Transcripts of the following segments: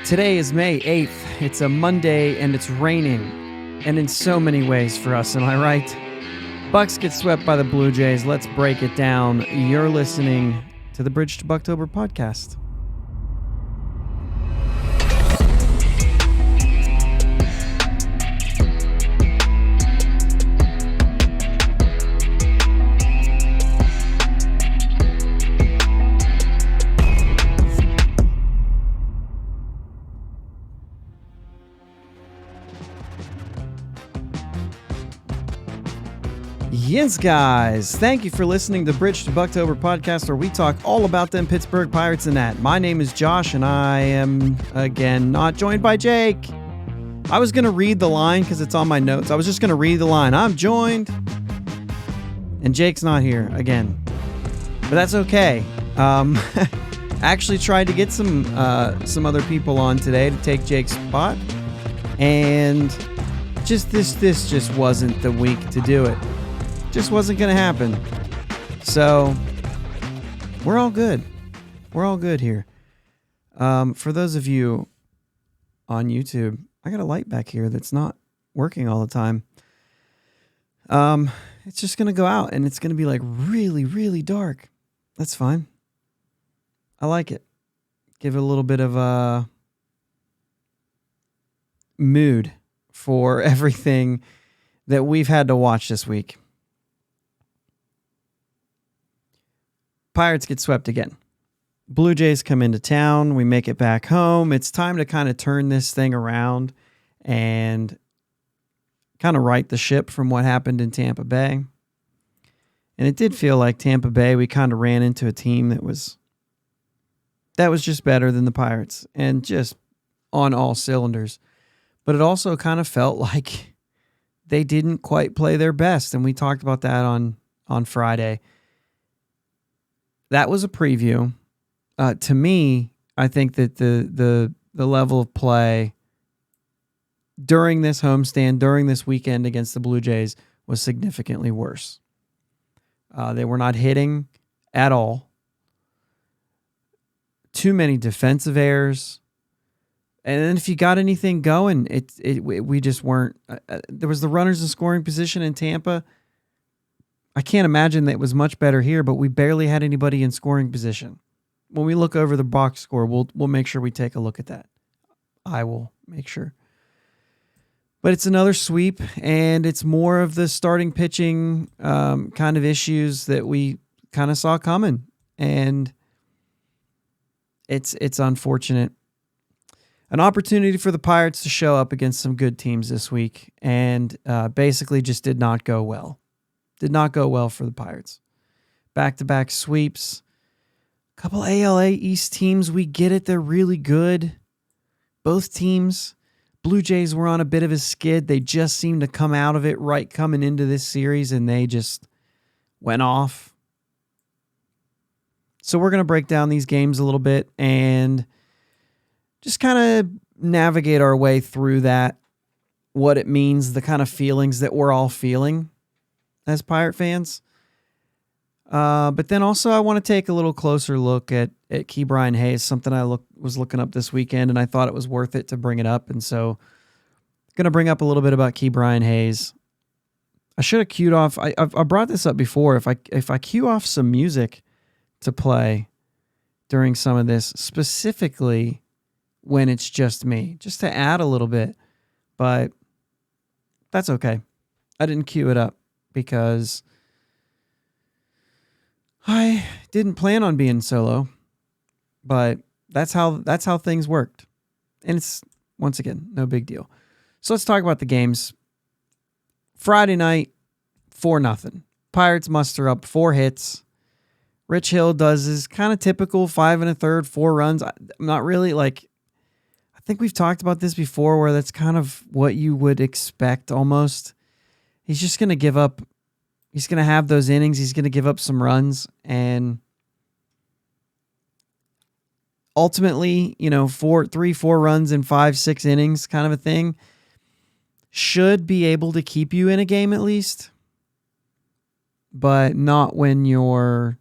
Today is May 8th. It's a Monday and it's raining. And in so many ways for us, am I right? Bucs get swept by the Blue Jays. Let's break it down. You're listening to the Bridge to Buctober podcast. Yes, guys. Thank you for listening to Bridge to Buctober podcast, where we talk all about them Pittsburgh Pirates and that. My name is Josh, and I am, again, not joined by Jake. I was going to read the line because it's on my notes. I was just going to read the line. I'm joined, and Jake's not here again. But that's okay. Actually tried to get some other people on today to take Jake's spot, and this just wasn't the week to do it. Just wasn't going to happen. So, we're all good. We're all good here. For those of you on YouTube, I got a light back here that's not working all the time. It's just going to go out and it's going to be like really, really dark. That's fine. I like it. Give it a little bit of a mood for everything that we've had to watch this week. Pirates get swept again. Blue Jays come into town. We make it back home. It's time to kind of turn this thing around and kind of right the ship from what happened in Tampa Bay. And it did feel like Tampa Bay, we kind of ran into a team that was just better than the Pirates and just on all cylinders. But it also kind of felt like they didn't quite play their best. And we talked about that on Friday. That was a preview. To me, I think that the level of play during this homestand, during this weekend against the Blue Jays was significantly worse. They were not hitting at all. Too many defensive errors. And then if you got anything going, we just weren't. There was the runners in scoring position in Tampa. I can't imagine that it was much better here, but we barely had anybody in scoring position. When we look over the box score, we'll make sure we take a look at that. I will make sure. But it's another sweep, and it's more of the starting pitching kind of issues that we kind of saw coming, and it's unfortunate. An opportunity for the Pirates to show up against some good teams this week, and basically just did not go well. Did not go well for the Pirates. Back-to-back sweeps. A couple ALA East teams, we get it. They're really good. Both teams. Blue Jays were on a bit of a skid. They just seemed to come out of it right coming into this series, and they just went off. So we're going to break down these games a little bit and just kind of navigate our way through that, what it means, the kind of feelings that we're all feeling as Pirate fans. But then also I want to take a little closer look at Ke'Bryan Hayes, something I was looking up this weekend, and I thought it was worth it to bring it up. And so I'm going to bring up a little bit about Ke'Bryan Hayes. I should have queued off. I brought this up before. If I cue off some music to play during some of this, specifically when it's just me, just to add a little bit, but that's okay. I didn't cue it up because I didn't plan on being solo, but that's how things worked. And it's, once again, no big deal. So let's talk about the games. Friday night, 4-0. Pirates muster up 4 hits. Rich Hill does his kind of typical 5 1/3, 4 runs. I'm not really I think we've talked about this before where that's kind of what you would expect almost. He's just going to give up. He's going to have those innings. He's going to give up some runs. And ultimately, 4 runs in 5-6 innings kind of a thing should be able to keep you in a game at least. But not when you're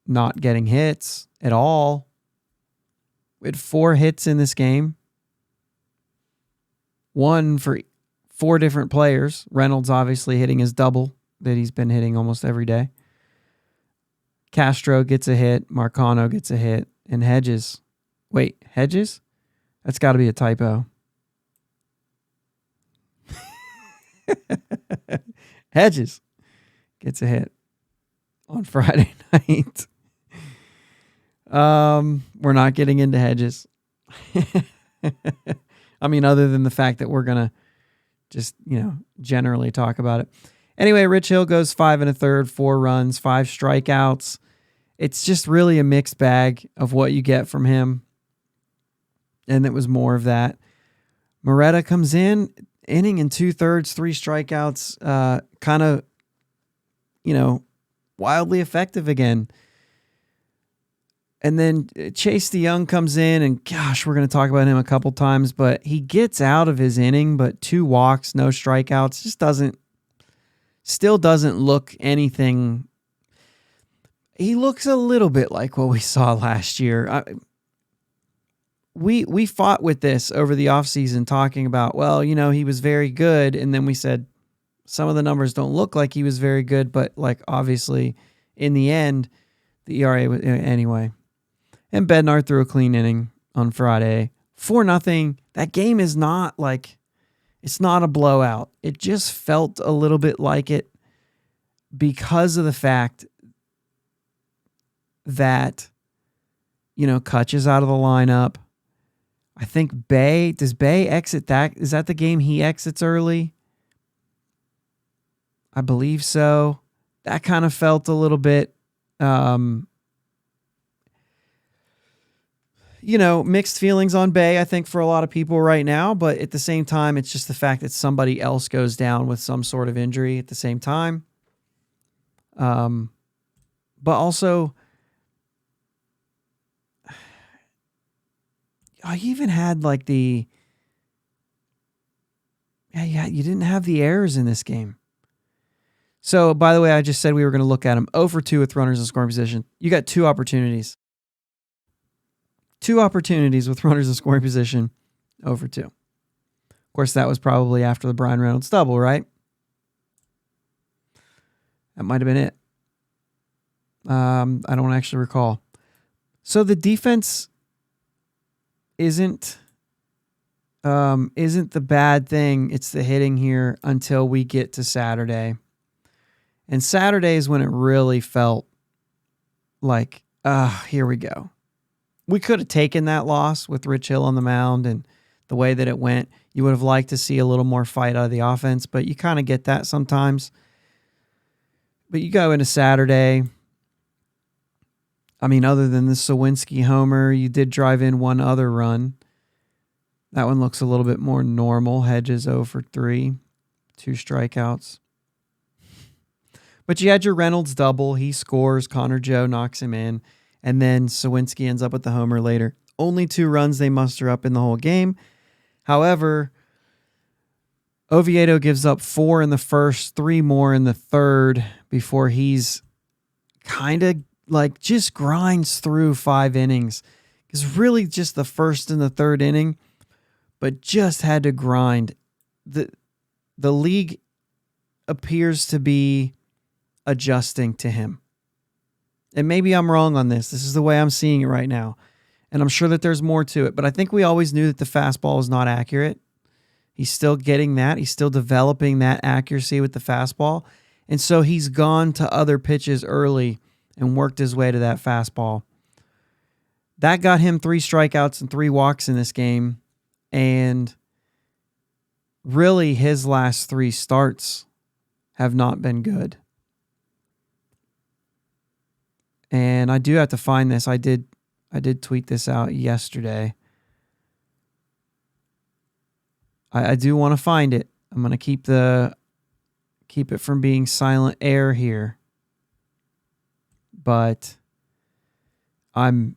not getting hits at all. We had 4 hits in this game. one for 4 different players. Reynolds obviously hitting his double that he's been hitting almost every day. Castro gets a hit. Marcano gets a hit. And Hedges. Wait, Hedges? That's got to be a typo. Hedges gets a hit on Friday night. We're not getting into Hedges. I mean, other than the fact that we're going to just, generally talk about it. Anyway, Rich Hill goes 5 1/3, 4 runs, 5 strikeouts. It's just really a mixed bag of what you get from him. And it was more of that. Moretta comes in, inning and 2/3, 3 strikeouts, kind of, wildly effective again. And then Chase DeYoung comes in, and gosh, we're going to talk about him a couple times, but he gets out of his inning, but 2 walks, no strikeouts, still doesn't look anything. He looks a little bit like what we saw last year. We fought with this over the offseason talking about, he was very good. And then we said some of the numbers don't look like he was very good, but obviously in the end, the ERA was anyway. And Bednar threw a clean inning on Friday. 4-0. That game is not it's not a blowout. It just felt a little bit like it because of the fact that, Kutch is out of the lineup. I think does Bay exit that? Is that the game he exits early? I believe so. That kind of felt a little bit, mixed feelings on Bay, I think, for a lot of people right now. But at the same time, it's just the fact that somebody else goes down with some sort of injury at the same time. But also, I even had you didn't have the errors in this game. So, by the way, I just said we were going to look at him. 0 for 2 with runners in scoring position. You got 2 opportunities. 2 opportunities with runners in scoring position. 0 for 2. Of course, that was probably after the Brian Reynolds double, right? That might have been it. I don't actually recall. So the defense isn't the bad thing. It's the hitting here until we get to Saturday. And Saturday is when it really felt like, here we go. We could have taken that loss with Rich Hill on the mound and the way that it went. You would have liked to see a little more fight out of the offense, but you kind of get that sometimes. But you go into Saturday. I mean, other than the Sawinski homer, you did drive in 1 other run. That one looks a little bit more normal. Hedges 0 for 3, 2 strikeouts. But you had your Reynolds double. He scores. Connor Joe knocks him in. And then Sawinski ends up with the homer later. Only 2 runs they muster up in the whole game. However, Oviedo gives up 4 in the first, 3 more in the third before he's kind of just grinds through 5 innings. It's really just the first and the third inning, but just had to grind. The league appears to be adjusting to him. And maybe I'm wrong on this. This is the way I'm seeing it right now. And I'm sure that there's more to it, but I think we always knew that the fastball is not accurate. He's still getting that. He's still developing that accuracy with the fastball. And so he's gone to other pitches early and worked his way to that fastball. That got him 3 strikeouts and 3 walks in this game. And really his last 3 starts have not been good. And I do have to find this. I did tweet this out yesterday. I do want to find it. I'm going to keep it from being silent air here. But I'm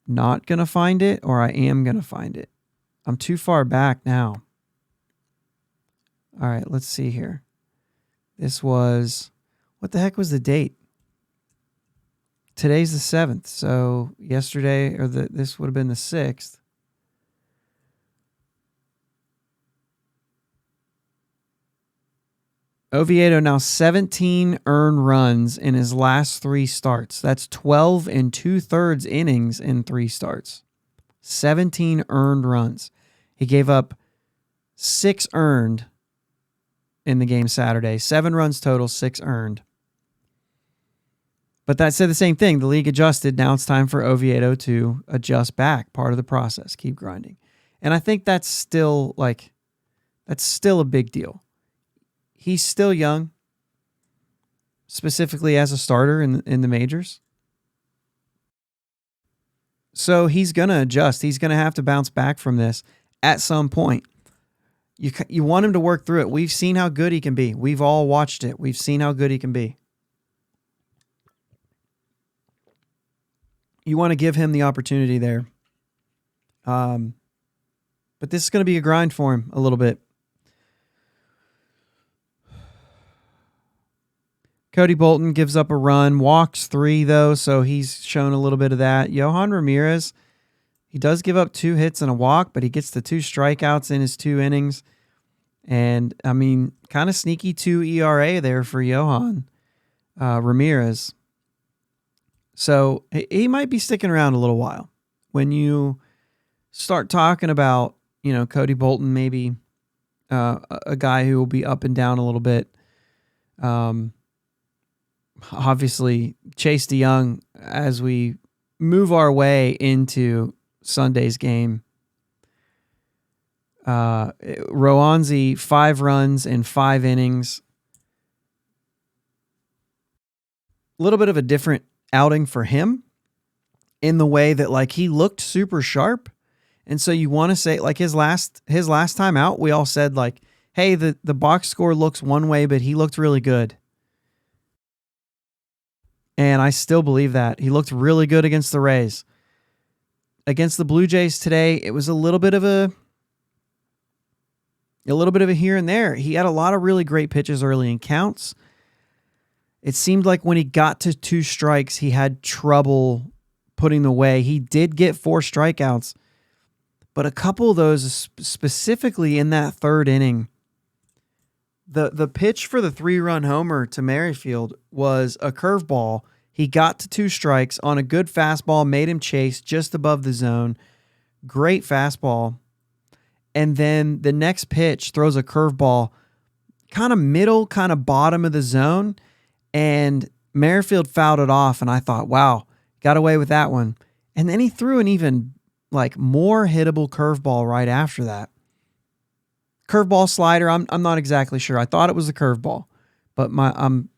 not going to find it, or I am going to find it. I'm too far back now. All right, let's see here. This was, what the heck was the date? Today's the 7th, so yesterday, this would have been the 6th. Oviedo now 17 earned runs in his last 3 starts. That's 12 and 2/3 innings in 3 starts. 17 earned runs. He gave up 6 earned in the game Saturday. 7 runs total, 6 earned. But that said the same thing. The league adjusted. Now it's time for Oviedo to adjust back. Part of the process. Keep grinding. And I think that's still a big deal. He's still young, specifically as a starter in the majors. So he's going to adjust. He's going to have to bounce back from this at some point. You want him to work through it. We've seen how good he can be. We've all watched it. We've seen how good he can be. You want to give him the opportunity there. But this is going to be a grind for him a little bit. Cody Bolton gives up a run, walks 3 though, so he's shown a little bit of that. Yohan Ramirez, he does give up 2 hits and a walk, but he gets the 2 strikeouts in his 2 innings. And, I mean, kind of sneaky 2 ERA there for Yohan Ramirez. So he might be sticking around a little while. When you start talking about, Cody Bolton, maybe a guy who will be up and down a little bit. Obviously, Chase DeYoung, as we move our way into Sunday's game. Roanzi, 5 runs in 5 innings. A little bit of a different outing for him in the way that he looked super sharp. And so you want to say his last time out, we all said hey, the box score looks one way, but he looked really good. And I still believe that. He looked really good against the Rays. Against the Blue Jays today, it was a little bit of a here and there. He had a lot of really great pitches early in counts. It seemed like when he got to 2 strikes, he had trouble putting them away. He did get 4 strikeouts, but a couple of those, specifically in that 3rd inning, the pitch for the 3-run homer to Merrifield was a curveball. He got to 2 strikes on a good fastball, made him chase just above the zone. Great fastball. And then the next pitch throws a curveball, kind of middle, kind of bottom of the zone. And Merrifield fouled it off, and I thought, wow, got away with that one. And then he threw an even more hittable curveball right after that. Curveball slider, I'm not exactly sure. I thought it was a curveball, but I'm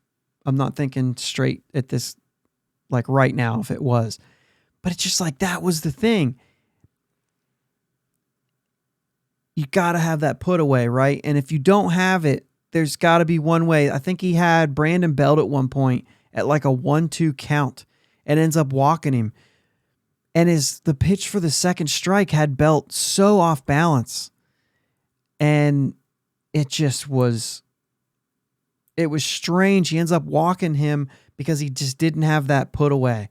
not thinking straight at this right now if it was. But it's just that was the thing. You got to have that put away, right? And if you don't have it, there's got to be one way. I think he had Brandon Belt at one point at a 1-2 count and ends up walking him. And the pitch for the second strike had Belt so off balance. And it was strange. He ends up walking him because he just didn't have that put away.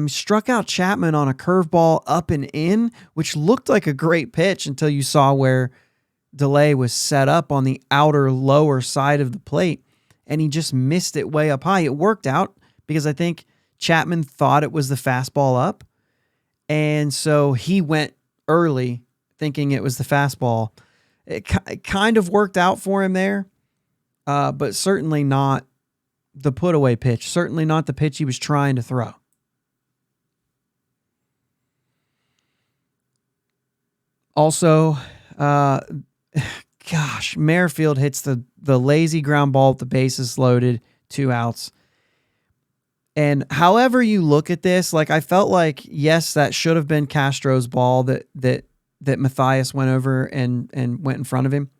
Struck out Chapman on a curveball up and in, which looked like a great pitch until you saw where Delay was set up on the outer lower side of the plate, and he just missed it way up high. It worked out because I think Chapman thought it was the fastball up, and so he went early thinking it was the fastball. It kind of worked out for him there, but certainly not the put-away pitch, certainly not the pitch he was trying to throw. Also, Merrifield hits the lazy ground ball with the bases loaded, 2 outs. And however you look at this, I felt yes, that should have been Castro's ball that Matthias went over and went in front of him.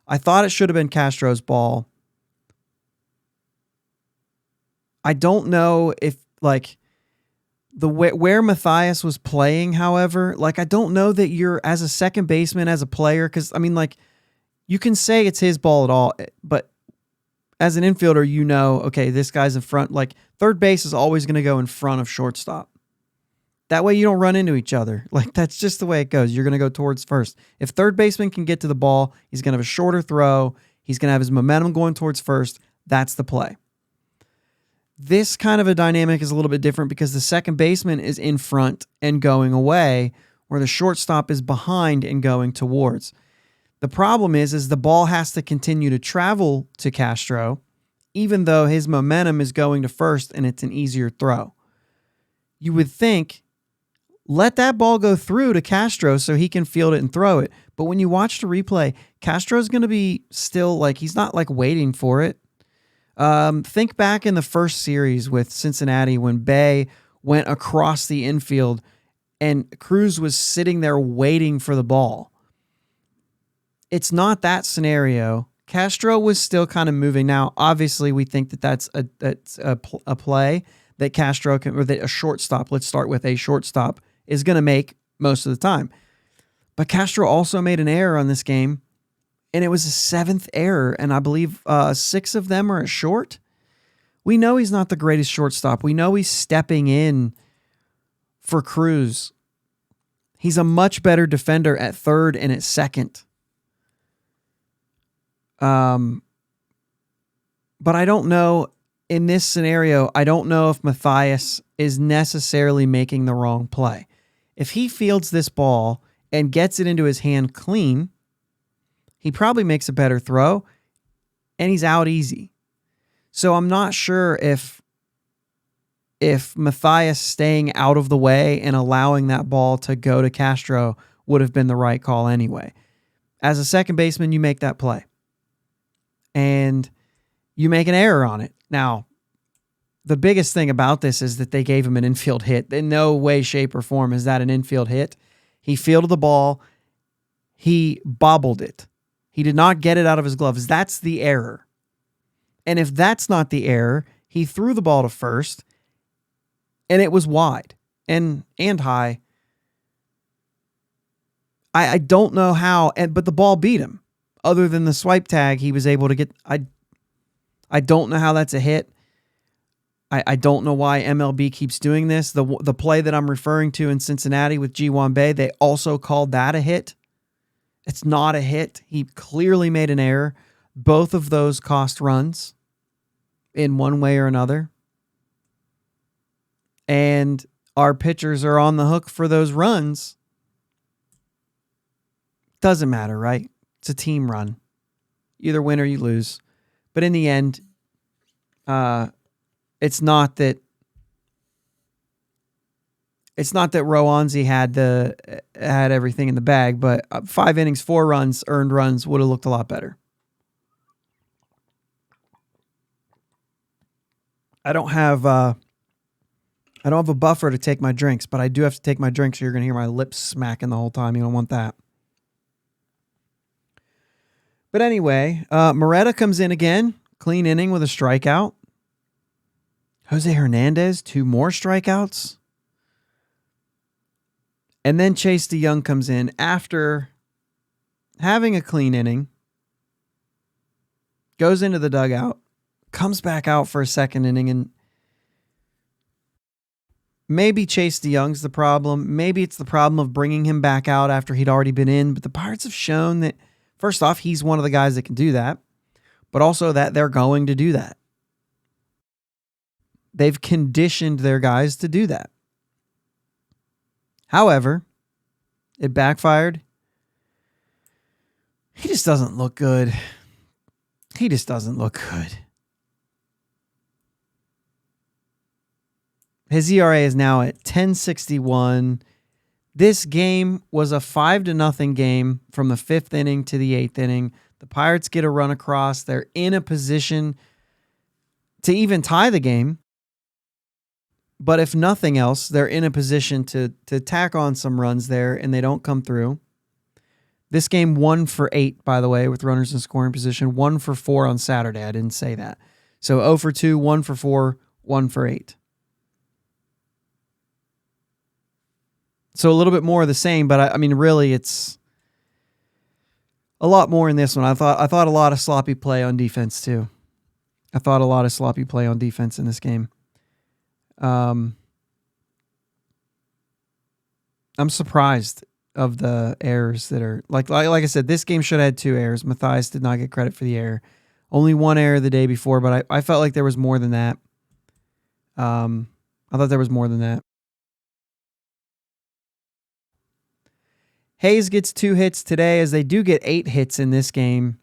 I thought it should have been Castro's ball. I don't know if where Matthias was playing, however, I don't know that you're, as a second baseman, as a player, because you can say it's his ball at all, but as an infielder, okay, this guy's in front. Third base is always going to go in front of shortstop. That way you don't run into each other. That's just the way it goes. You're going to go towards first. If third baseman can get to the ball, he's going to have a shorter throw. He's going to have his momentum going towards first. That's the play. This kind of a dynamic is a little bit different because the second baseman is in front and going away, where the shortstop is behind and going towards. The problem is the ball has to continue to travel to Castro, even though his momentum is going to first and it's an easier throw. You would think, let that ball go through to Castro so he can field it and throw it. But when you watch the replay, Castro's going to be still he's not waiting for it. Think back in the first series with Cincinnati when Bay went across the infield and Cruz was sitting there waiting for the ball. It's not that scenario. Castro was still kind of moving. Now, obviously, we think that's a play that Castro can, or that a shortstop, let's start with a shortstop, is going to make most of the time. But Castro also made an error on this game, and it was a 7th error, and I believe 6 of them are at short. We know he's not the greatest shortstop. We know he's stepping in for Cruz. He's a much better defender at third and at second. But I don't know, in this scenario, I don't know if Matthias is necessarily making the wrong play. If he fields this ball and gets it into his hand clean, he probably makes a better throw, and he's out easy. So I'm not sure if Matthias staying out of the way and allowing that ball to go to Castro would have been the right call anyway. As a second baseman, you make that play. And you make an error on it. Now, the biggest thing about this is that they gave him an infield hit. In no way, shape, or form is that an infield hit. He fielded the ball. He bobbled it. He did not get it out of his gloves. That's the error. And if that's not the error, he threw the ball to first, and it was wide and high. I don't know how, but the ball beat him. Other than the swipe tag, he was able to get... I don't know how that's a hit. I don't know why MLB keeps doing this. The play that I'm referring to in Cincinnati with Ji-Hwan Bae, they also called that a hit. It's not a hit. He clearly made an error. Both of those cost runs in one way or another. And our pitchers are on the hook for those runs. Doesn't matter, right? It's a team run. You either win or you lose. But in the end, it's not that Rowanzi had everything in the bag, but 5 innings, 4 runs, earned runs would have looked a lot better. I don't have a buffer to take my drinks, but I do have to take my drinks, so you're going to hear my lips smacking the whole time. You don't want that. But anyway, Moreta comes in again, clean inning with a strikeout. Jose Hernandez, 2 more strikeouts. And then Chase DeYoung comes in after having a clean inning, goes into the dugout, comes back out for a second inning, and maybe Chase DeYoung's the problem. Maybe it's the problem of bringing him back out after he'd already been in. But the Pirates have shown that, first off, he's one of the guys that can do that, but also that they're going to do that. They've conditioned their guys to do that. However, it backfired. He just doesn't look good. He just doesn't look good. His ERA is now at 10.61. This game was a 5-0 game from the 5th inning to the 8th inning. The Pirates get a run across. They're in a position to even tie the game. But if nothing else, they're in a position to tack on some runs there, and they don't come through. This game 1 for 8, by the way, with runners in scoring position. 1 for 4 on Saturday. I didn't say that. So 0 for 2, 1 for 4, 1 for 8. So a little bit more of the same, but I mean, really, it's a lot more in this one. I thought a lot of sloppy play on defense too. I thought a lot of sloppy play on defense in this game. I'm surprised of the errors that are like I said, this game should have had 2 errors. Matthias did not get credit for the error. Only 1 error the day before, but I felt like there was more than that. I thought there was more than that. Hayes gets 2 hits today, as they do get 8 hits in this game.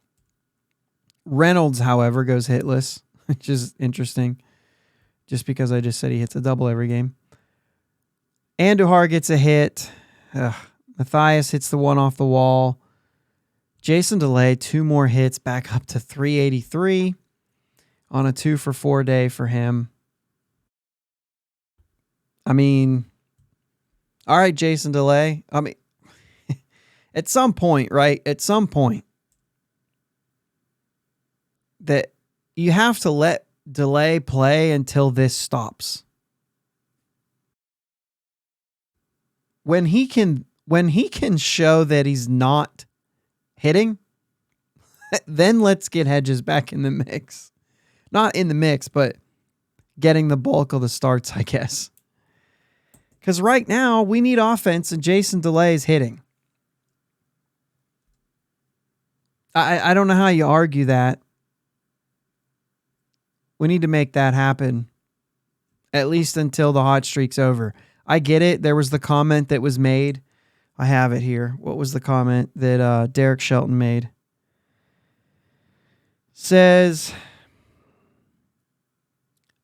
Reynolds, however, goes hitless, which is interesting, just because I just said he hits a double every game. Andujar gets a hit. Matthias hits the one off the wall. Jason DeLay, 2 more hits, back up to 383 on a 2-for-4 day for him. I mean, all right, Jason DeLay. I mean, at some point, right? At some point, that you have to let DeLay play until this stops. When he can show that he's not hitting, then let's get Hedges back in the mix. Not in the mix, but getting the bulk of the starts, I guess. Because right now, we need offense, and Jason DeLay is hitting. I don't know how you argue that. We need to make that happen, at least until the hot streak's over. I get it. There was the comment that was made. I have it here. What was the comment that Derek Shelton made? Says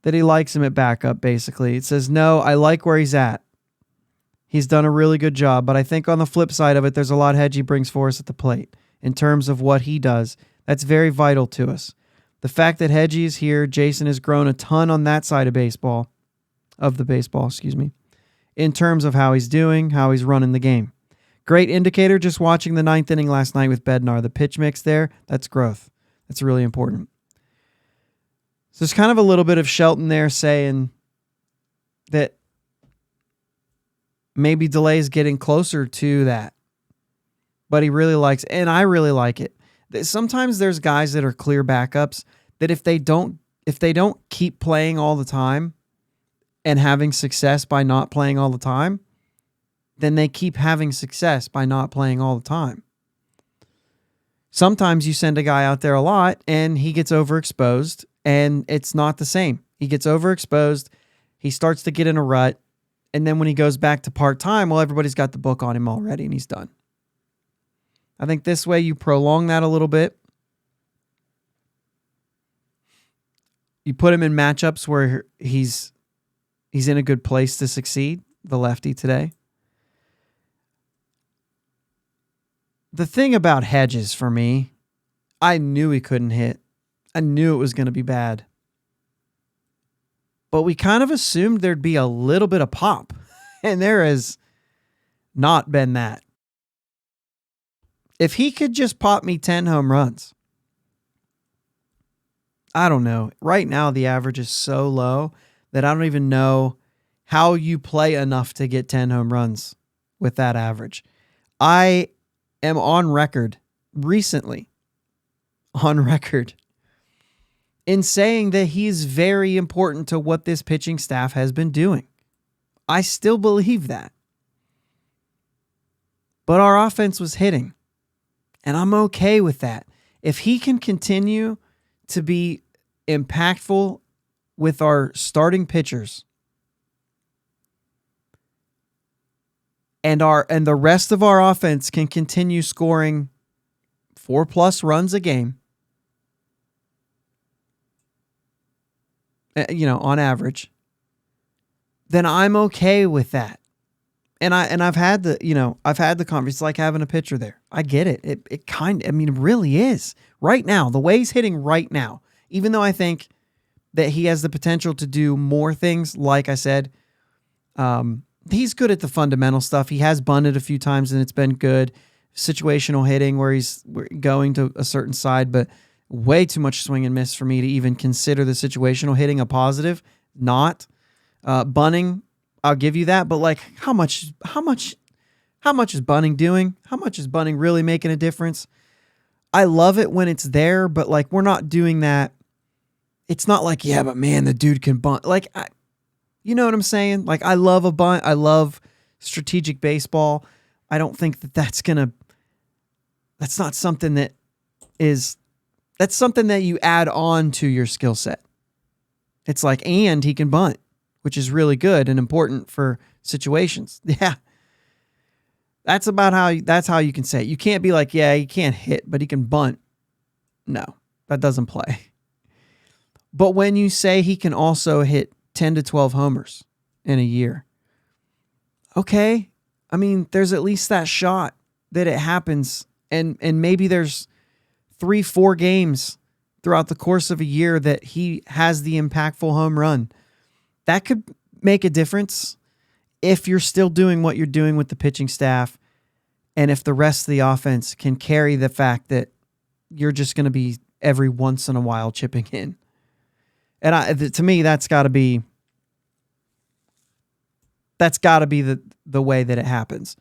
that he likes him at backup, basically. It says, no, I like where he's at. He's done a really good job, but I think on the flip side of it, there's a lot Hedgie brings for us at the plate in terms of what he does. That's very vital to us. The fact that Hedgie is here, Jason has grown a ton on that side of the baseball, in terms of how he's doing, how he's running the game. Great indicator just watching the 9th inning last night with Bednar. The pitch mix there, that's growth. That's really important. So there's kind of a little bit of Shelton there saying that maybe DeLay's getting closer to that. But he really likes it, and I really like it. Sometimes there's guys that are clear backups that if they don't keep playing all the time and having success by not playing all the time, then they keep having success by not playing all the time. Sometimes you send a guy out there a lot and he gets overexposed and it's not the same. He gets overexposed, he starts to get in a rut, and then when he goes back to part-time, well, everybody's got the book on him already and he's done. I think this way you prolong that a little bit. You put him in matchups where he's in a good place to succeed, the lefty today. The thing about Hedges for me, I knew he couldn't hit. I knew it was going to be bad. But we kind of assumed there'd be a little bit of pop, and there has not been that. If he could just pop me 10 home runs, I don't know. Right now, the average is so low that I don't even know how you play enough to get 10 home runs with that average. I am on record recently, in saying that he's very important to what this pitching staff has been doing. I still believe that. But our offense was hitting. And I'm okay with that. If he can continue to be impactful with our starting pitchers and the rest of our offense can continue scoring 4+ runs a game, on average, then I'm okay with that. And I've had the conversation. It's like having a pitcher there. I get it. It really is. Right now, the way he's hitting right now, even though I think that he has the potential to do more things, like I said, he's good at the fundamental stuff. He has bunted a few times and it's been good. Situational hitting where he's going to a certain side, but way too much swing and miss for me to even consider the situational hitting a positive. Not bunting. I'll give you that, but like how much is bunting doing? How much is bunting really making a difference? I love it when it's there, but like we're not doing that. It's not like, yeah, but man, the dude can bunt. Like, you know what I'm saying? Like I love a bunt. I love strategic baseball, I don't think that's not something that's something that you add on to your skill set. It's like, and he can bunt, which is really good and important for situations. Yeah. That's how you can say it. You can't be like, yeah, he can't hit, but he can bunt. No, that doesn't play. But when you say he can also hit 10 to 12 homers in a year, okay. I mean, there's at least that shot that it happens. And maybe there's 3-4 games throughout the course of a year that he has the impactful home run. That could make a difference if you're still doing what you're doing with the pitching staff, and if the rest of the offense can carry the fact that you're just going to be every once in a while chipping in. And to me, that's got to be the way that it happens.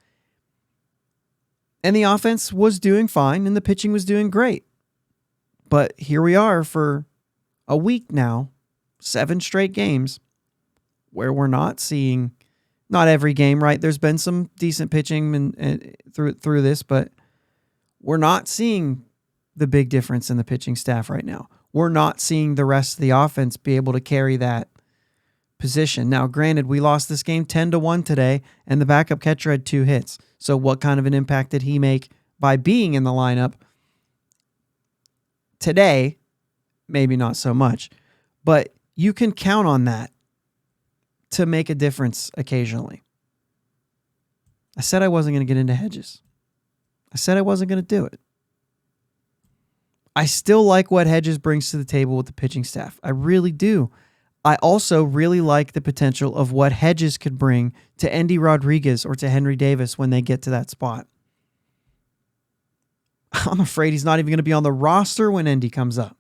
And the offense was doing fine, and the pitching was doing great. But here we are for a week now, 7 straight games, where we're not seeing, not every game, right? There's been some decent pitching and through this, but we're not seeing the big difference in the pitching staff right now. We're not seeing the rest of the offense be able to carry that position. Now, granted, we lost this game 10-1 today, and the backup catcher had 2 hits. So what kind of an impact did he make by being in the lineup? Today, maybe not so much, but you can count on that to make a difference occasionally. I said I wasn't going to get into Hedges. I said I wasn't going to do it. I still like what Hedges brings to the table with the pitching staff. I really do. I also really like the potential of what Hedges could bring to Endy Rodriguez or to Henry Davis when they get to that spot. I'm afraid he's not even going to be on the roster when Endy comes up,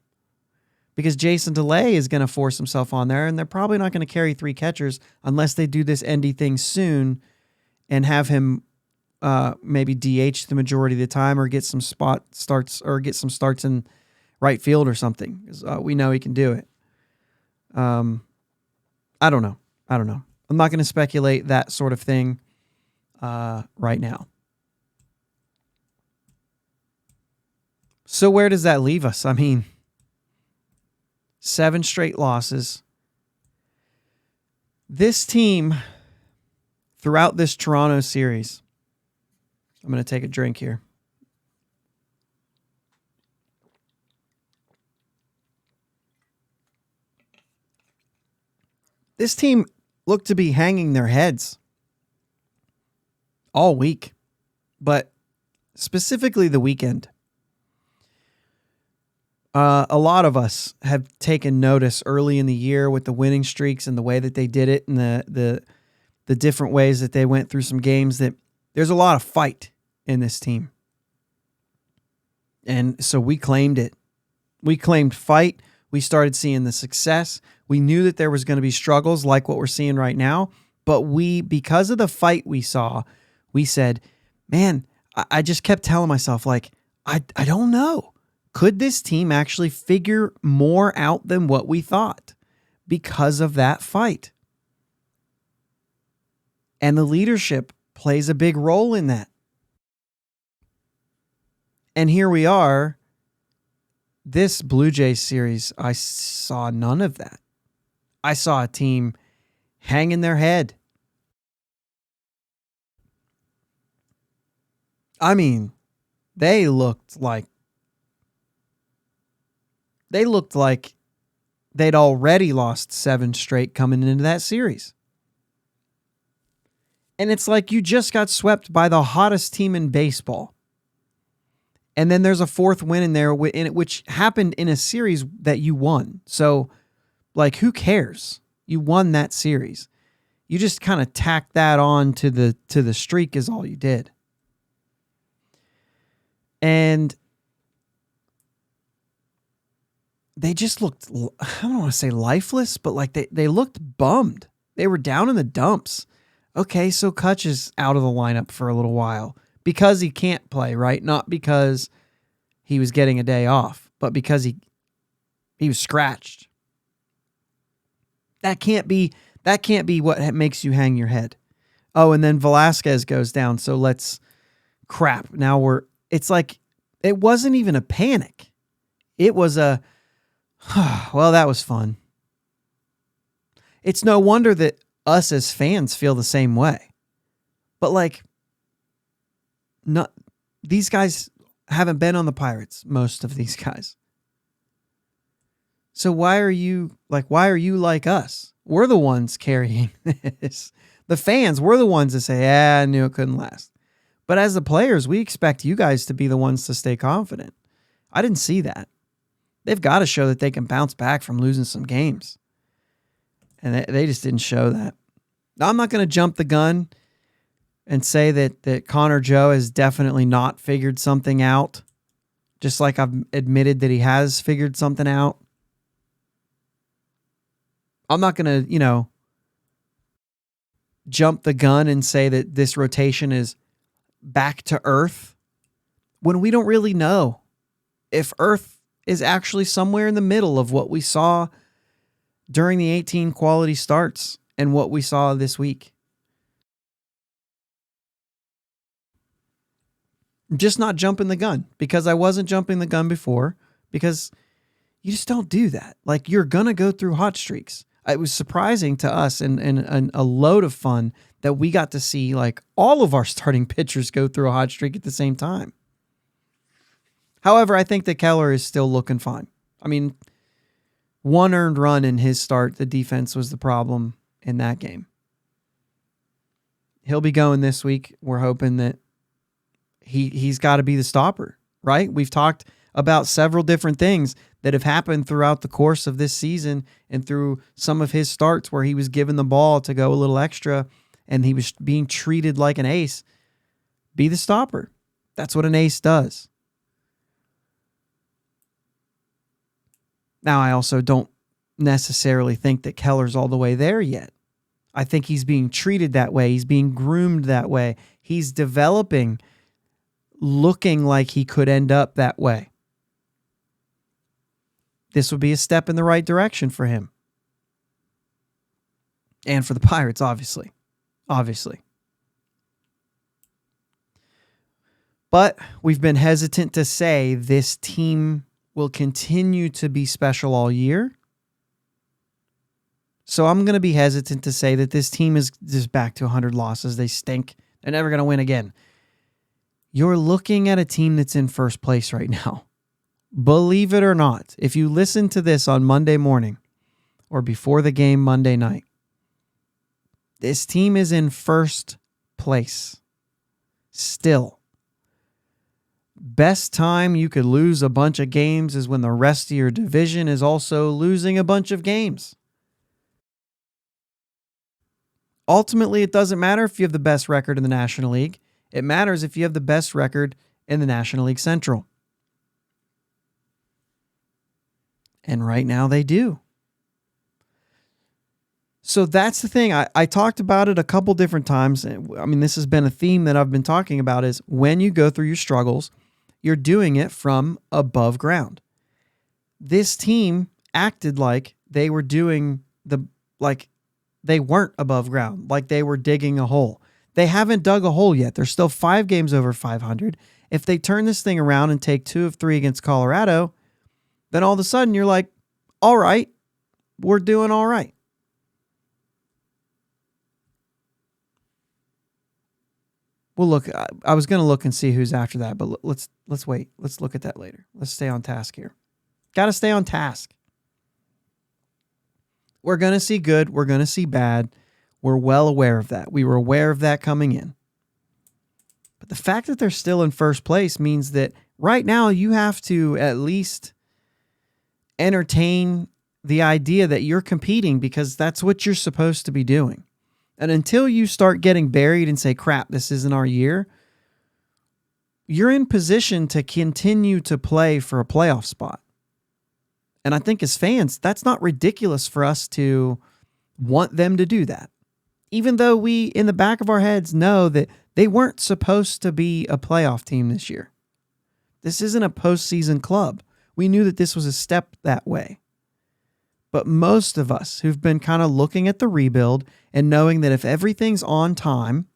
because Jason DeLay is going to force himself on there, and they're probably not going to carry 3 catchers unless they do this Endy thing soon and have him maybe DH the majority of the time, or get some starts in right field or something, because we know he can do it. I don't know. I'm not going to speculate that sort of thing right now. So where does that leave us? I mean, 7 straight losses. This team, throughout this Toronto series, I'm going to take a drink here. This team looked to be hanging their heads all week, but specifically the weekend. A lot of us have taken notice early in the year with the winning streaks and the way that they did it, and the different ways that they went through some games, that there's a lot of fight in this team. And so we claimed it. We claimed fight. We started seeing the success. We knew that there was going to be struggles like what we're seeing right now, but because of the fight we saw, we said, man, I just kept telling myself, like, I don't know. Could this team actually figure more out than what we thought because of that fight? And the leadership plays a big role in that. And here we are. This Blue Jays series, I saw none of that. I saw a team hanging their head. I mean, they looked like they'd already lost 7 straight coming into that series. And it's like you just got swept by the hottest team in baseball. And then there's a 4th win in there, which happened in a series that you won. So, like, who cares? You won that series. You just kind of tacked that on to the streak is all you did. And they just looked, I don't want to say lifeless, but like they looked bummed. They were down in the dumps. Okay, so Kutch is out of the lineup for a little while because he can't play, right? Not because he was getting a day off, but because he was scratched. That can't be what makes you hang your head. Oh, and then Velasquez goes down, so let's crap, now it's like, it wasn't even a panic. It was a, well, that was fun. It's no wonder that us as fans feel the same way. But like, not these guys haven't been on the Pirates, most of these guys. So why are you like us? We're the ones carrying this. The fans, we're the ones that say, I knew it couldn't last. But as the players, we expect you guys to be the ones to stay confident. I didn't see that. They've got to show that they can bounce back from losing some games. And they just didn't show that. Now, I'm not going to jump the gun and say that Connor Joe has definitely not figured something out, just like I've admitted that he has figured something out. I'm not going to, jump the gun and say that this rotation is back to earth when we don't really know if earth is actually somewhere in the middle of what we saw during the 18 quality starts and what we saw this week. I'm just not jumping the gun because I wasn't jumping the gun before, because you just don't do that. Like, you're going to go through hot streaks. It was surprising to us and a load of fun that we got to see like all of our starting pitchers go through a hot streak at the same time. However, I think that Keller is still looking fine. I mean, one earned run in his start, the defense was the problem in that game. He'll be going this week. We're hoping that he's got to be the stopper, right? We've talked about several different things that have happened throughout the course of this season and through some of his starts where he was given the ball to go a little extra and he was being treated like an ace. Be the stopper. That's what an ace does. Now, I also don't necessarily think that Keller's all the way there yet. I think he's being treated that way. He's being groomed that way. He's developing, looking like he could end up that way. This would be a step in the right direction for him. And for the Pirates, obviously. Obviously. But we've been hesitant to say this team will continue to be special all year. So I'm going to be hesitant to say that this team is just back to 100 losses. They stink. They're never going to win again. You're looking at a team that's in first place right now. Believe it or not, if you listen to this on Monday morning or before the game Monday night, this team is in first place. Still. Best time you could lose a bunch of games is when the rest of your division is also losing a bunch of games. Ultimately, it doesn't matter if you have the best record in the National League. It matters if you have the best record in the National League Central. And right now they do. So that's the thing. I talked about it a couple different times. I mean, this has been a theme that I've been talking about is when you go through your struggles, you're doing it from above ground. This team acted like they were doing they weren't above ground, like they were digging a hole. They haven't dug a hole yet. They're still 5 games over 500. If they turn this thing around and take 2 of 3 against Colorado, then all of a sudden you're like, all right, we're doing all right. Well, look, I was going to look and see who's after that, but let's wait. Let's look at that later. Let's stay on task here. Got to stay on task. We're going to see good. We're going to see bad. We're well aware of that. We were aware of that coming in. But the fact that they're still in first place means that right now you have to at least entertain the idea that you're competing because that's what you're supposed to be doing. And until you start getting buried and say, crap, this isn't our year, you're in position to continue to play for a playoff spot. And I think as fans, that's not ridiculous for us to want them to do that. Even though we, in the back of our heads, know that they weren't supposed to be a playoff team this year. This isn't a postseason club. We knew that this was a step that way. But most of us who've been kind of looking at the rebuild and knowing that if everything's on time,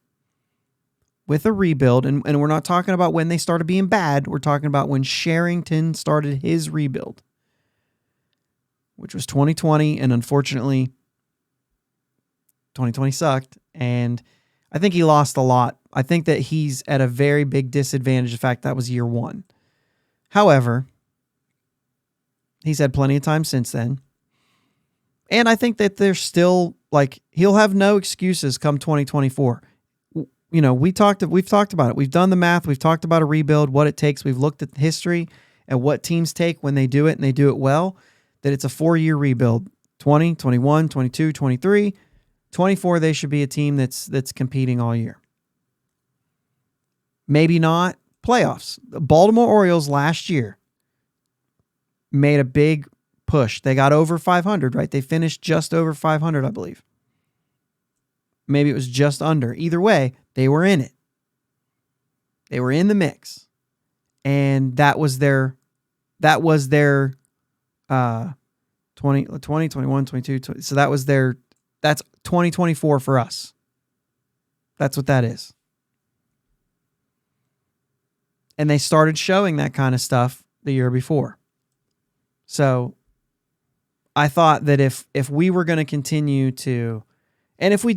with a rebuild, and we're not talking about when they started being bad. We're talking about when Sherrington started his rebuild, which was 2020, and unfortunately, 2020 sucked, and I think he lost a lot. I think that he's at a very big disadvantage. In fact, that was year one. However, he's had plenty of time since then. And I think that there's still, like, he'll have no excuses come 2024. You know, we've talked about it. We've done the math. We've talked about a rebuild, what it takes. We've looked at history and what teams take when they do it, and they do it well, that it's a 4-year rebuild. 20, 21, 22, 23, 24, they should be a team that's competing all year. Maybe not playoffs. The Baltimore Orioles last year made a big push. They got over 500, right? They finished just over 500, I believe. Maybe it was just under. Either way, they were in it. They were in the mix. And that was their 20, 21, 22, 20. So that's 2024 for us. That's what that is. And they started showing that kind of stuff the year before. So I thought that if we were going to continue to, and if we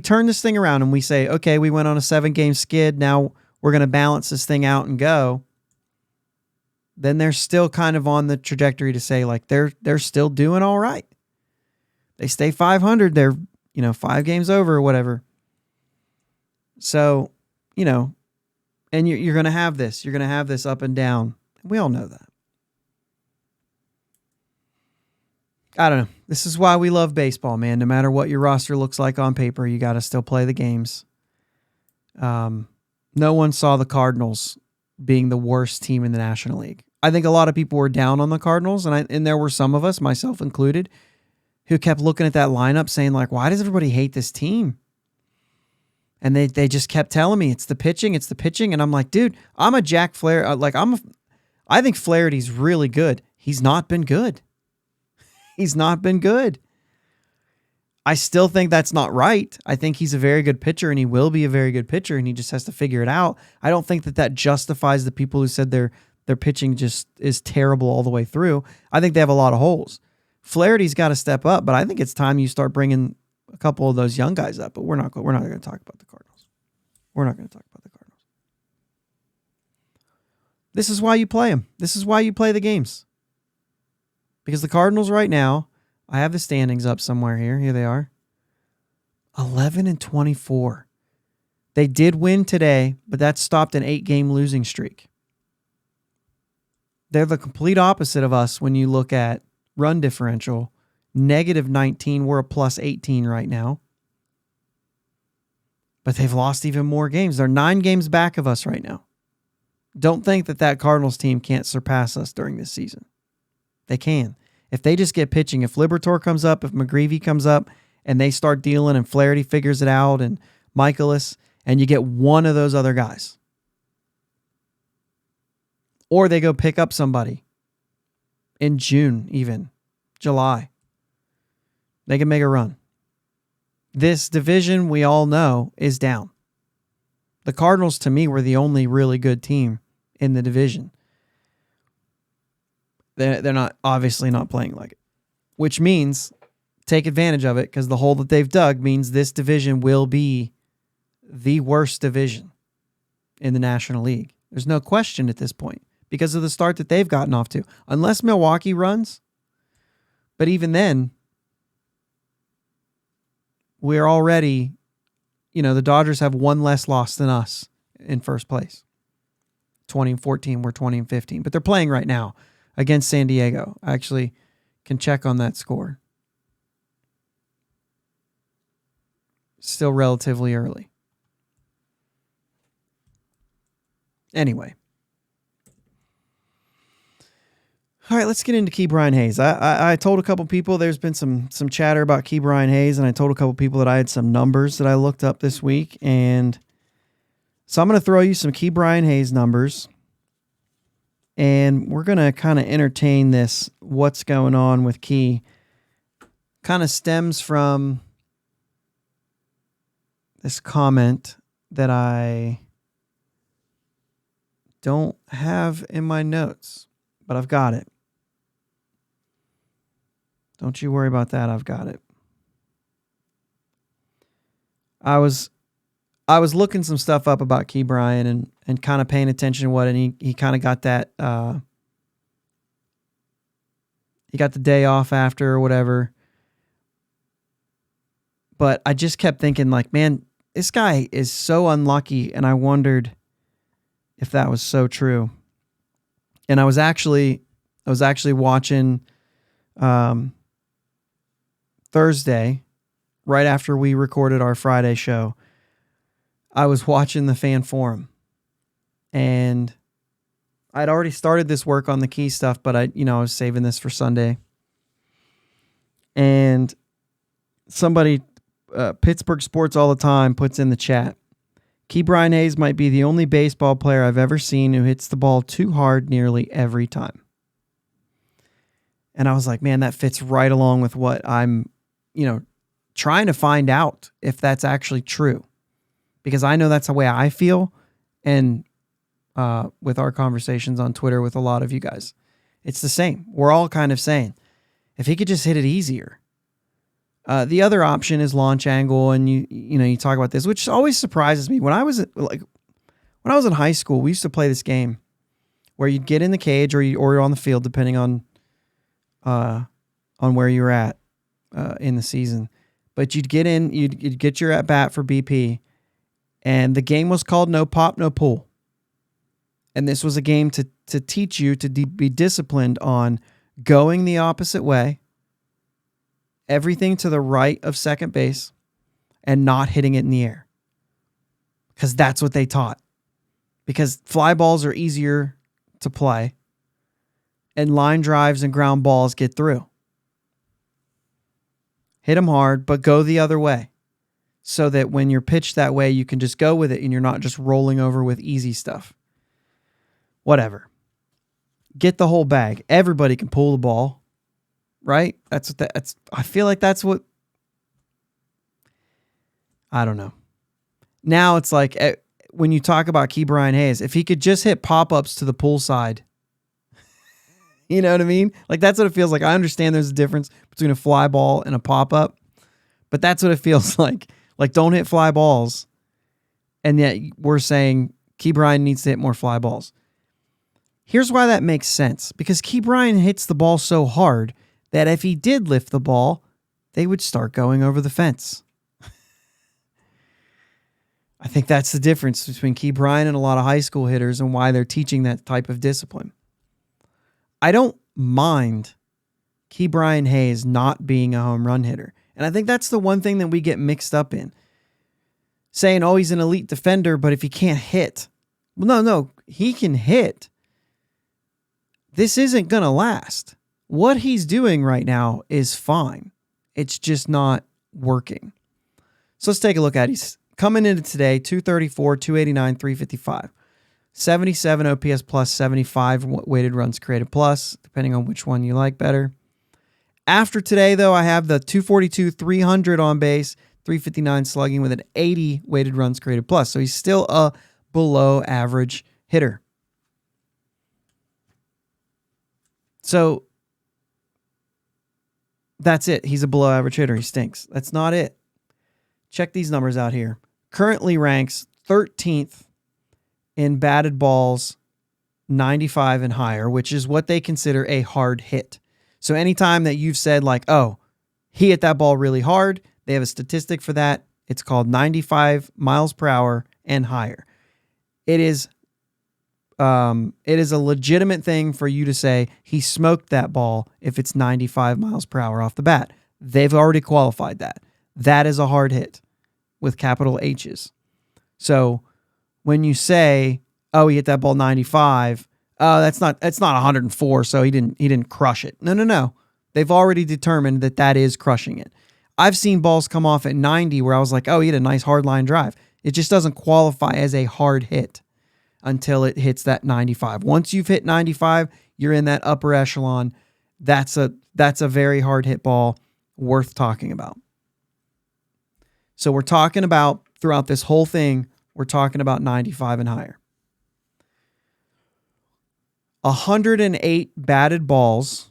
turn this thing around and we say, okay, we went on a 7-game skid, now we're going to balance this thing out and go, then they're still kind of on the trajectory to say, like, they're still doing all right. They stay 500, they're, 5 games over or whatever. So, and you're going to have this. You're going to have this up and down. We all know that. I don't know. This is why we love baseball, man. No matter what your roster looks like on paper, you got to still play the games. No one saw the Cardinals being the worst team in the National League. I think a lot of people were down on the Cardinals, and there were some of us, myself included, who kept looking at that lineup saying, like, why does everybody hate this team? And they just kept telling me it's the pitching. And I'm like, dude, I'm a Jack Flaherty. I think Flaherty's really good. He's not been good. I still think that's not right. I think he's a very good pitcher, and he will be a very good pitcher, and he just has to figure it out. I don't think that justifies the people who said their pitching just is terrible all the way through. I think they have a lot of holes. Flaherty's got to step up, but I think it's time you start bringing a couple of those young guys up. But we're not going to talk about the Cardinals. This is why you play them. This is why you play the games. Because the Cardinals right now, I have the standings up somewhere here. Here they are. 11-24. They did win today, but that stopped an 8-game losing streak. They're the complete opposite of us when you look at run differential. -19. We're a +18 right now. But they've lost even more games. They're 9 games back of us right now. Don't think that Cardinals team can't surpass us during this season. They can. If they just get pitching, if Liberatore comes up, if McGreevy comes up, and they start dealing, and Flaherty figures it out, and Michaelis, and you get one of those other guys. Or they go pick up somebody in June, even July. They can make a run. This division, we all know, is down. The Cardinals, to me, were the only really good team in the division. They're not, obviously not playing like it, which means take advantage of it, because the hole that they've dug means this division will be the worst division in the National League. There's no question at this point because of the start that they've gotten off to, unless Milwaukee runs. But even then, we're already, the Dodgers have 1 less loss than us in first place. 20-14, we're 20-15, but they're playing right now against San Diego. I actually can check on that score. Still relatively early. Anyway. All right, let's get into Ke'Bryan Hayes. I told a couple people there's been some chatter about Ke'Bryan Hayes, and I told a couple people that I had some numbers that I looked up this week, and so I'm going to throw you some Ke'Bryan Hayes numbers, and we're going to kind of entertain this. What's going on with Key kind of stems from this comment that I don't have in my notes, but I've got it. Don't you worry about that. I've got it. I was looking some stuff up about Key Bryan and kind of paying attention to what, and he kind of got that, he got the day off after or whatever. But I just kept thinking, like, man, this guy is so unlucky, and I wondered if that was so true. And I was actually watching Thursday, right after we recorded our Friday show. I was watching the fan forum, and I'd already started this work on the Key stuff, but I was saving this for Sunday. And somebody, Pittsburgh Sports All the Time, puts in the chat, Key Bryan Hayes might be the only baseball player I've ever seen who hits the ball too hard nearly every time. And I was like, man, that fits right along with what I'm, trying to find out if that's actually true. Because I know that's the way I feel. And with our conversations on Twitter with a lot of you guys, it's the same. We're all kind of saying, if he could just hit it easier. The other option is launch angle, and you talk about this, which always surprises me. When I was in high school, we used to play this game where you'd get in the cage or on the field, depending on where you were at in the season. But you'd get in, you'd get your at bat for BP, and the game was called No Pop, No Pull. And this was a game to teach you to be disciplined on going the opposite way, everything to the right of second base, and not hitting it in the air. Because that's what they taught. Because fly balls are easier to play, and line drives and ground balls get through. Hit them hard, but go the other way. So that when you're pitched that way, you can just go with it and you're not just rolling over with easy stuff. Whatever. Get the whole bag. Everybody can pull the ball. Right? I feel like that's what, I don't know. Now it's like, when you talk about Key Bryan Hayes, if he could just hit pop-ups to the pull side, you know what I mean? Like, that's what it feels like. I understand there's a difference between a fly ball and a pop-up, but that's what it feels like. Like, don't hit fly balls, and yet we're saying Key Bryan needs to hit more fly balls. Here's why that makes sense. Because Key Bryan hits the ball so hard that if he did lift the ball, they would start going over the fence. I think that's the difference between Key Bryan and a lot of high school hitters and why they're teaching that type of discipline. I don't mind Key Bryan Hayes not being a home run hitter. And I think that's the one thing that we get mixed up in. Saying, oh, he's an elite defender, but if he can't hit. Well, no, he can hit. This isn't going to last. What he's doing right now is fine. It's just not working. So let's take a look at it. He's coming into today, 234, 289, 355. 77 OPS plus, 75 weighted runs created plus, depending on which one you like better. After today, though, I have the 242, 300 on base, 359 slugging with an 80 weighted runs created plus. So he's still a below average hitter. So that's it. He's a below average hitter. He stinks. That's not it. Check these numbers out here. Currently ranks 13th in batted balls 95 and higher, which is what they consider a hard hit. So anytime that you've said like, oh, he hit that ball really hard, they have a statistic for that. It's called 95 miles per hour and higher. It is a legitimate thing for you to say he smoked that ball if it's 95 miles per hour off the bat. They've already qualified that. That is a hard hit with capital H's. So when you say, oh, he hit that ball 95, that's not 104, so he didn't crush it. No. They've already determined that is crushing it. I've seen balls come off at 90 where I was like, oh, he had a nice hard line drive. It just doesn't qualify as a hard hit until it hits that 95. Once you've hit 95, you're in that upper echelon. That's a very hard hit ball worth talking about. So we're talking about, throughout this whole thing, we're talking about 95 and higher. 108 batted balls.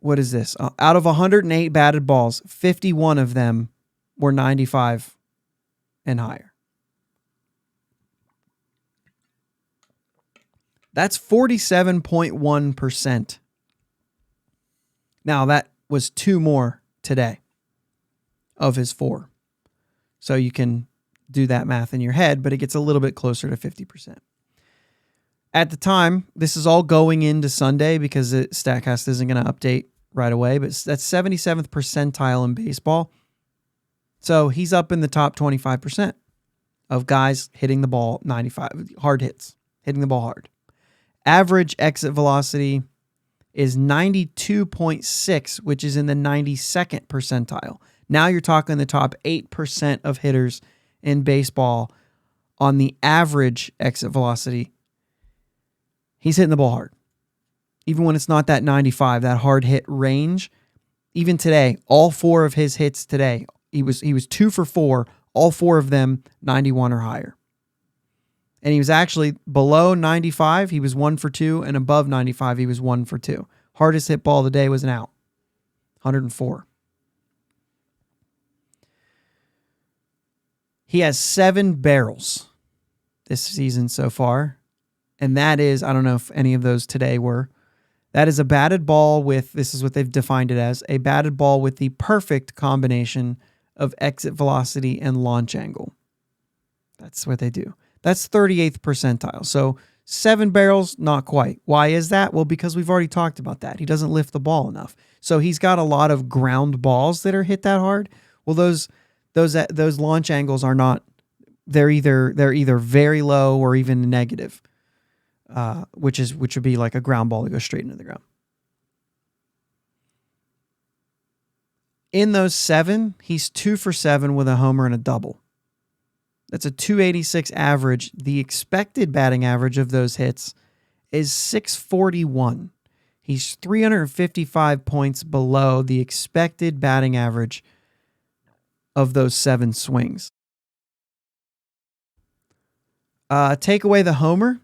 What is this? Out of 108 batted balls, 51 of them were 95 and higher. That's 47.1%. Now, that was 2 more today of his 4. So you can do that math in your head, but it gets a little bit closer to 50%. At the time, this is all going into Sunday because StatCast isn't going to update right away, but that's 77th percentile in baseball. So he's up in the top 25% of guys hitting the ball 95, hard hits, hitting the ball hard. Average exit velocity is 92.6, which is in the 92nd percentile. Now you're talking the top 8% of hitters in baseball on the average exit velocity. He's hitting the ball hard. Even when it's not that 95, that hard hit range. Even today, all 4 of his hits today, he was 2 for 4, all 4 of them 91 or higher. And he was actually below 95, he was 1 for 2, and above 95, he was 1 for 2. Hardest hit ball of the day was an out. 104. He has 7 barrels this season so far. And that is, I don't know if any of those today were, that is a batted ball with, this is what they've defined it as, a batted ball with the perfect combination of exit velocity and launch angle. That's what they do. That's 38th percentile. So 7 barrels, not quite. Why is that? Well, because we've already talked about that. He doesn't lift the ball enough. So he's got a lot of ground balls that are hit that hard. Well, those launch angles are not. They're either very low or even negative, which would be like a ground ball that goes straight into the ground. In those 7, he's 2 for 7 with a homer and a double. That's a 286 average. The expected batting average of those hits is 641. He's 355 points below the expected batting average of those 7 swings. Take away the homer,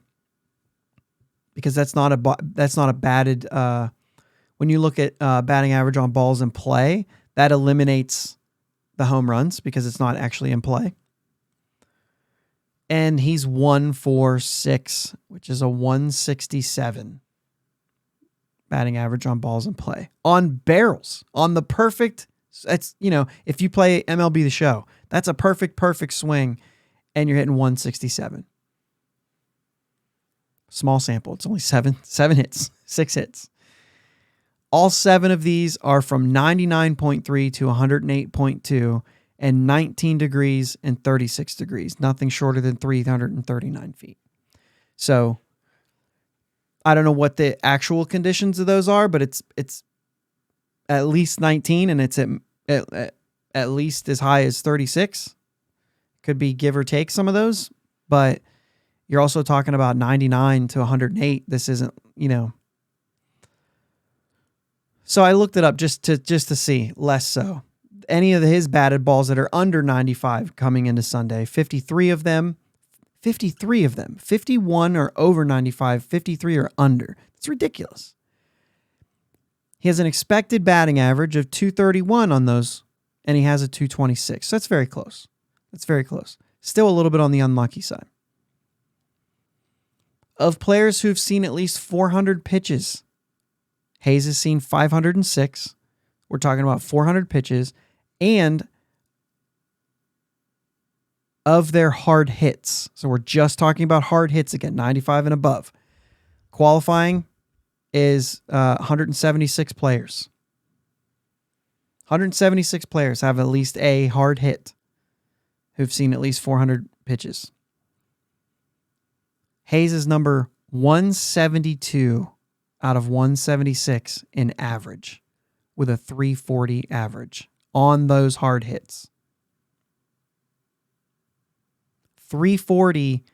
because that's not a batted. When you look at batting average on balls in play, that eliminates the home runs because it's not actually in play. And he's 1 for 6, which is a 167 batting average on balls in play. On barrels, on the perfect, it's, if you play MLB The Show, that's a perfect swing, and you're hitting 167. Small sample. It's only 7 hits, 6 hits. All 7 of these are from 99.3 to 108.2 and 19 degrees and 36 degrees, nothing shorter than 339 feet. So I don't know what the actual conditions of those are, but it's at least 19, and it's at least as high as 36. Could be give or take some of those, but you're also talking about 99 to 108. This isn't, So I looked it up just to see, less so. Any of his batted balls that are under 95 coming into Sunday, 53 of them, 51 are over 95, 53 are under. It's ridiculous. He has an expected batting average of 231 on those, and he has a 226. So that's very close. Still a little bit on the unlucky side. Of players who've seen at least 400 pitches, Hayes has seen 506. We're talking about 400 pitches. And of their hard hits, so we're just talking about hard hits again, 95 and above. Qualifying is 176 players. 176 players have at least a hard hit who've seen at least 400 pitches. Hayes is number 172 out of 176 in average, with a 340 average on those hard hits. 340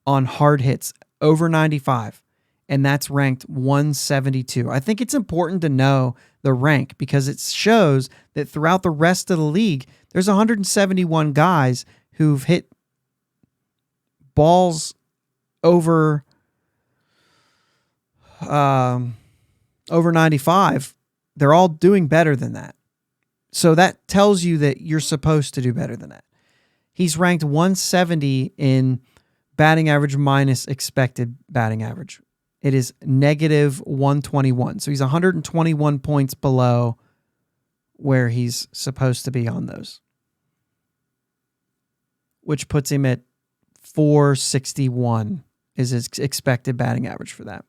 on hard hits over 95, and that's ranked 172. I think it's important to know the rank because it shows that throughout the rest of the league, there's 171 guys who've hit balls over over 95, they're all doing better than that. So that tells you that you're supposed to do better than that. He's ranked 170 in batting average minus expected batting average. It is negative 121. So he's 121 points below where he's supposed to be on those, which puts him at 461 is his expected batting average for that.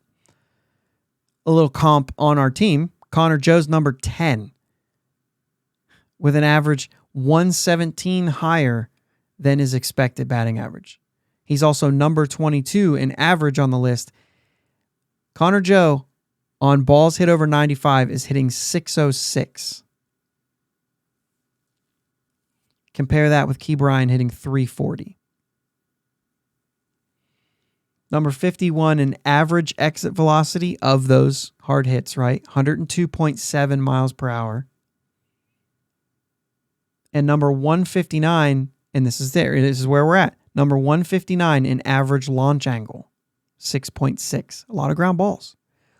A little comp on our team. Connor Joe's number 10 with an average 117 higher than his expected batting average. He's also number 22 in average on the list. Connor Joe on balls hit over 95 is hitting 606. Compare that with Key Bryan hitting 340. Number 51 in average exit velocity of those hard hits, right? 102.7 miles per hour. And number 159, and this is where we're at. Number 159 in average launch angle, 6.6. A lot of ground balls.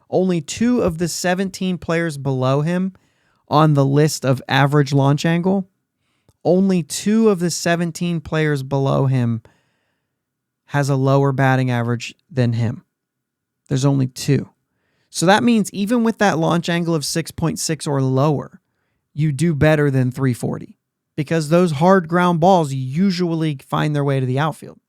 Only 2 of the 17 players below him on the list of average launch angle, only 2 of the 17 players below him has a lower batting average than him. There's only 2. So that means even with that launch angle of 6.6 or lower, you do better than 340 because those hard ground balls usually find their way to the outfield.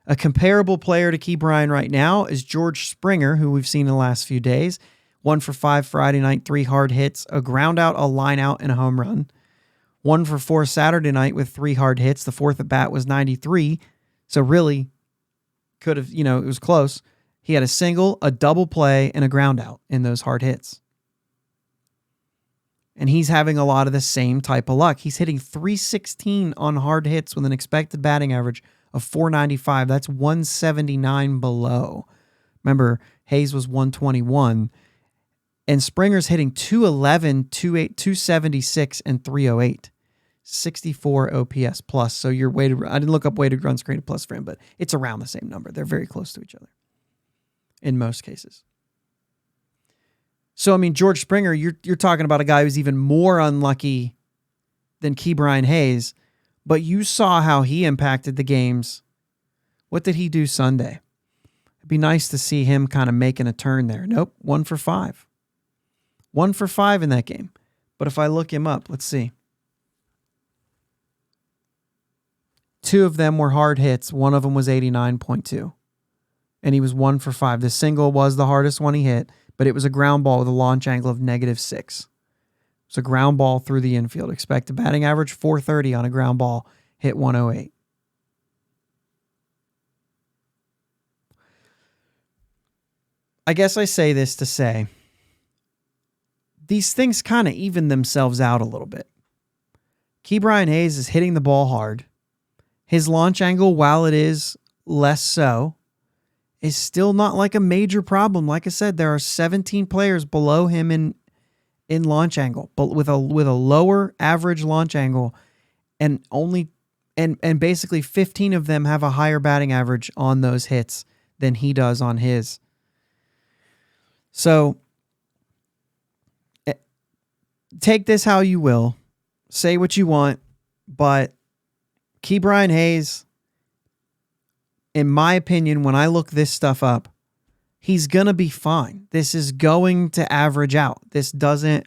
A comparable player to Key Bryan right now is George Springer, who we've seen in the last few days. 1 for 5 Friday night, 3 hard hits, a ground out, a line out, and a home run. 1 for 4 Saturday night with 3 hard hits. The fourth at bat was 93. So really could have, it was close. He had a single, a double play, and a ground out in those hard hits. And he's having a lot of the same type of luck. He's hitting 316 on hard hits with an expected batting average of 495. That's 179 below. Remember, Hayes was 121. And Springer's hitting 211, 276, and 308. 64 OPS plus. So your weighted, I didn't look up weighted runs created plus for him, but it's around the same number. They're very close to each other in most cases. So, George Springer, you're talking about a guy who's even more unlucky than Key Bryan Hayes, but you saw how he impacted the games. What did he do Sunday? It'd be nice to see him kind of making a turn there. Nope, 1 for 5. 1 for 5 in that game. But if I look him up, let's see. 2 of them were hard hits. One of them was 89.2. And he was 1 for 5. The single was the hardest one he hit, but it was a ground ball with a launch angle of -6. It's a ground ball through the infield. Expected batting average 430 on a ground ball, hit 108. I guess I say this to say these things kind of even themselves out a little bit. Key Bryan Hayes is hitting the ball hard. His launch angle, while it is less so, is still not like a major problem. Like I said, there are 17 players below him in launch angle, but with a lower average launch angle, and basically 15 of them have a higher batting average on those hits than he does on his. So take this how you will, say what you want, but Key Bryan Hayes, in my opinion, when I look this stuff up, he's going to be fine. This is going to average out. This doesn't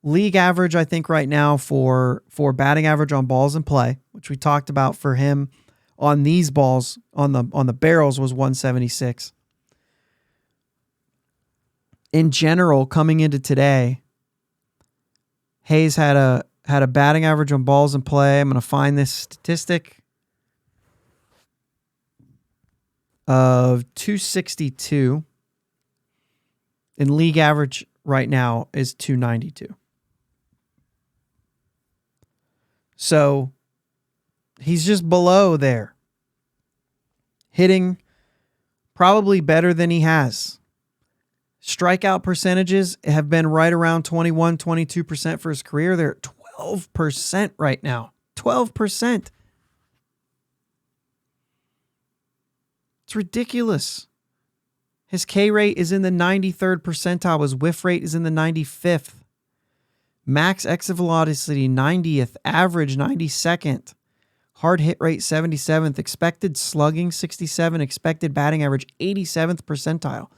league average, I think right now for batting average on balls in play, which we talked about for him on these balls on the barrels was 176. In general, coming into today, Hayes had a batting average on balls in play. I'm going to find this statistic of 262. And league average right now is 292. So he's just below there. Hitting probably better than he has. Strikeout percentages have been right around 21, 22% for his career. They're at 12% right now. 12%. It's ridiculous. His K rate is in the 93rd percentile. His whiff rate is in the 95th. Max exit velocity 90th. Average 92nd. Hard hit rate 77th. Expected slugging 67. Expected batting average 87th percentile.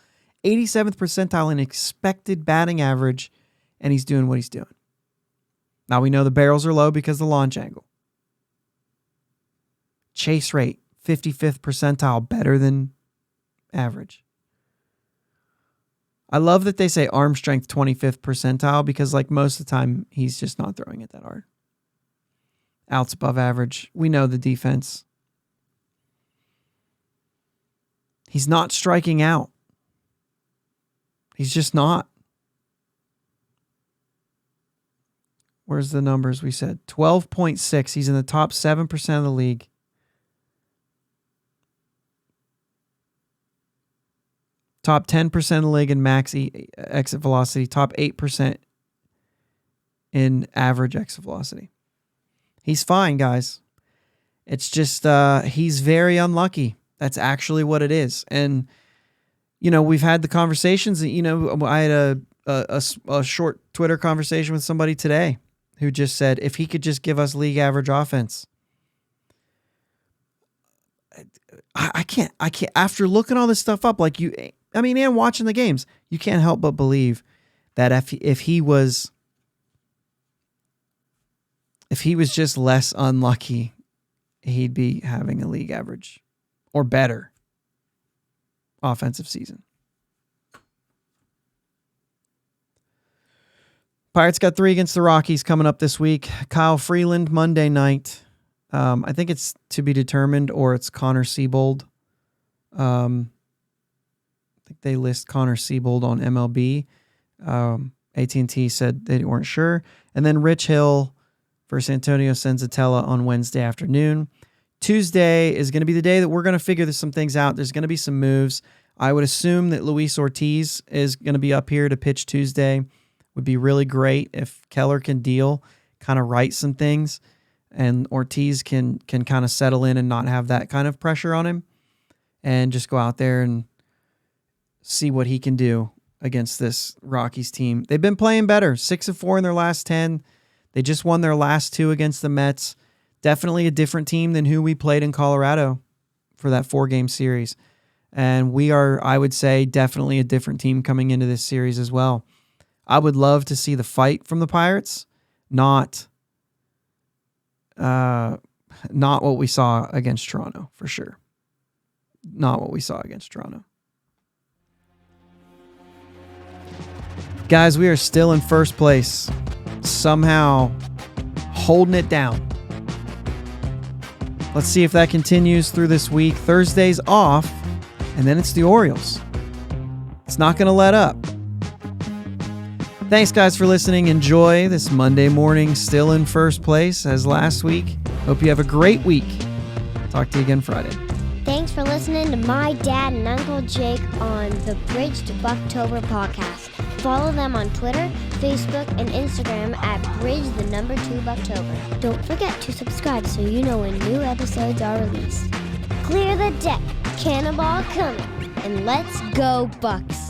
87th percentile in expected batting average, and he's doing what he's doing. Now we know the barrels are low because of the launch angle. Chase rate 55th percentile, better than average. I love that they say arm strength 25th percentile because like most of the time he's just not throwing it that hard. Outs above average. We know the defense. He's not striking out. He's just not. Where's the numbers we said? 12.6. He's in the top 7% of the league. Top 10% of the league in max exit velocity. Top 8% in average exit velocity. He's fine, guys. It's just he's very unlucky. That's actually what it is. And, you know, we've had the conversations. You know, I had a short Twitter conversation with somebody today who just said, if he could just give us league average offense. I can't, after looking all this stuff up, like and watching the games, you can't help but believe that if he was just less unlucky, he'd be having a league average or better offensive season. Pirates got 3 against the Rockies coming up this week. Kyle Freeland Monday night. I think it's to be determined, or it's Connor Siebold. I think they list Connor Siebold on MLB. AT&T said they weren't sure. And then Rich Hill versus Antonio Senzatella on Wednesday afternoon. Tuesday is going to be the day that we're going to figure some things out. There's going to be some moves. I would assume that Luis Ortiz is going to be up here to pitch Tuesday. Would be really great if Keller can deal, kind of right some things, and Ortiz can kind of settle in and not have that kind of pressure on him, and just go out there and see what he can do against this Rockies team. They've been playing better, 6-4 in their last 10. They just won their last 2 against the Mets. Definitely a different team than who we played in Colorado for that 4-game series. And we are, I would say, definitely a different team coming into this series as well. I would love to see the fight from the Pirates, not what we saw against Toronto, for sure. Not what we saw against Toronto. Guys, we are still in first place. Somehow holding it down. Let's see if that continues through this week. Thursday's off, and then it's the Orioles. It's not going to let up. Thanks, guys, for listening. Enjoy this Monday morning, still in first place as last week. Hope you have a great week. Talk to you again Friday. Thanks for listening to my dad and Uncle Jake on the Bridge to Buctober podcast. Follow them on Twitter, Facebook, and Instagram at Bridge2Buctober. Don't forget to subscribe so you know when new episodes are released. Clear the deck, cannonball coming, and let's go Bucs.